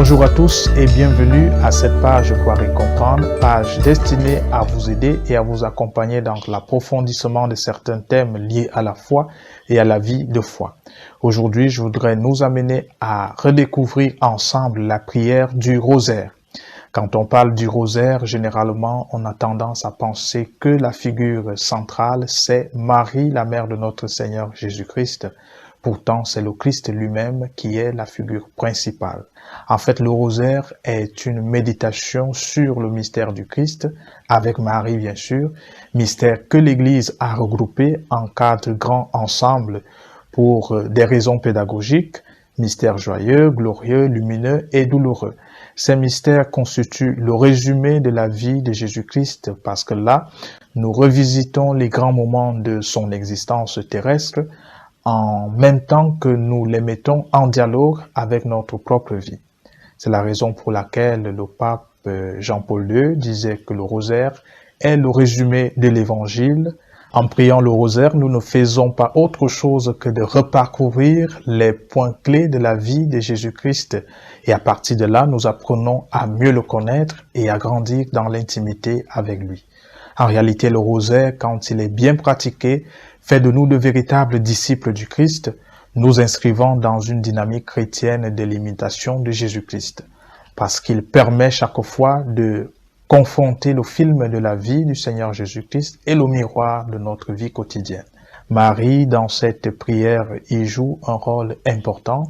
Bonjour à tous et bienvenue à cette page Croire et comprendre, page destinée à vous aider et à vous accompagner dans l'approfondissement de certains thèmes liés à la foi et à la vie de foi. Aujourd'hui, je voudrais nous amener à redécouvrir ensemble la prière du rosaire. Quand on parle du rosaire, généralement, on a tendance à penser que la figure centrale, c'est Marie, la mère de notre Seigneur Jésus-Christ. Pourtant, c'est le Christ lui-même qui est la figure principale. En fait, le rosaire est une méditation sur le mystère du Christ, avec Marie bien sûr, mystère que l'Église a regroupé en 4 grands ensembles pour des raisons pédagogiques, mystère joyeux, glorieux, lumineux et douloureux. Ces mystères constituent le résumé de la vie de Jésus-Christ parce que là, nous revisitons les grands moments de son existence terrestre en même temps que nous les mettons en dialogue avec notre propre vie. C'est la raison pour laquelle le pape Jean-Paul II disait que le rosaire est le résumé de l'Évangile. En priant le rosaire, nous ne faisons pas autre chose que de reparcourir les points clés de la vie de Jésus-Christ. Et à partir de là, nous apprenons à mieux le connaître et à grandir dans l'intimité avec lui. En réalité, le rosaire, quand il est bien pratiqué, fait de nous de véritables disciples du Christ, nous inscrivant dans une dynamique chrétienne de l'imitation de Jésus-Christ. Parce qu'il permet chaque fois de confronter le film de la vie du Seigneur Jésus-Christ et le miroir de notre vie quotidienne. Marie, dans cette prière, y joue un rôle important.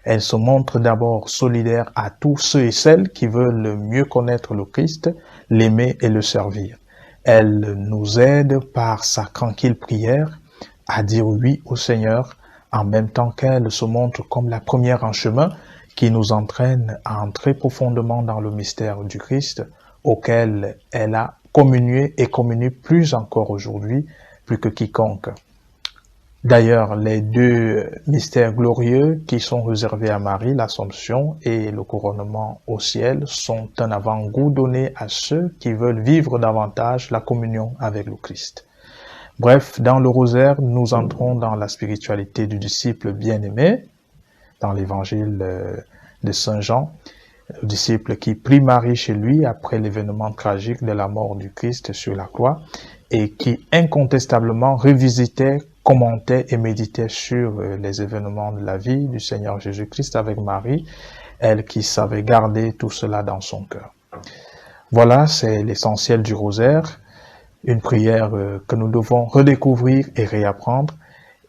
Elle se montre d'abord solidaire à tous ceux et celles qui veulent mieux connaître le Christ, l'aimer et le servir. Elle nous aide par sa tranquille prière à dire oui au Seigneur, en même temps qu'elle se montre comme la première en chemin qui nous entraîne à entrer profondément dans le mystère du Christ, auquel elle a communié et communie plus encore aujourd'hui, plus que quiconque. D'ailleurs, les 2 mystères glorieux qui sont réservés à Marie, l'Assomption et le couronnement au ciel, sont un avant-goût donné à ceux qui veulent vivre davantage la communion avec le Christ. Bref, dans le rosaire, nous entrons dans la spiritualité du disciple bien-aimé, dans l'évangile de Saint Jean, le disciple qui prie Marie chez lui après l'événement tragique de la mort du Christ sur la croix et qui incontestablement revisitait, commentait et méditait sur les événements de la vie du Seigneur Jésus-Christ avec Marie, elle qui savait garder tout cela dans son cœur. Voilà, c'est l'essentiel du rosaire, une prière que nous devons redécouvrir et réapprendre.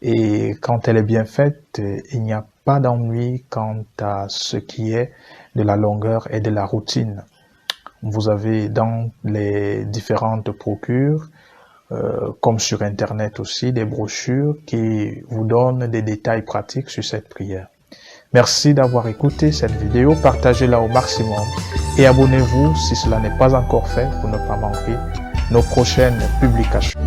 Et quand elle est bien faite, il n'y a pas d'ennui quant à ce qui est de la longueur et de la routine. Vous avez dans les différentes procures, comme sur Internet aussi, des brochures qui vous donnent des détails pratiques sur cette prière. Merci d'avoir écouté cette vidéo, partagez-la au maximum et abonnez-vous si cela n'est pas encore fait pour ne pas manquer nos prochaines publications.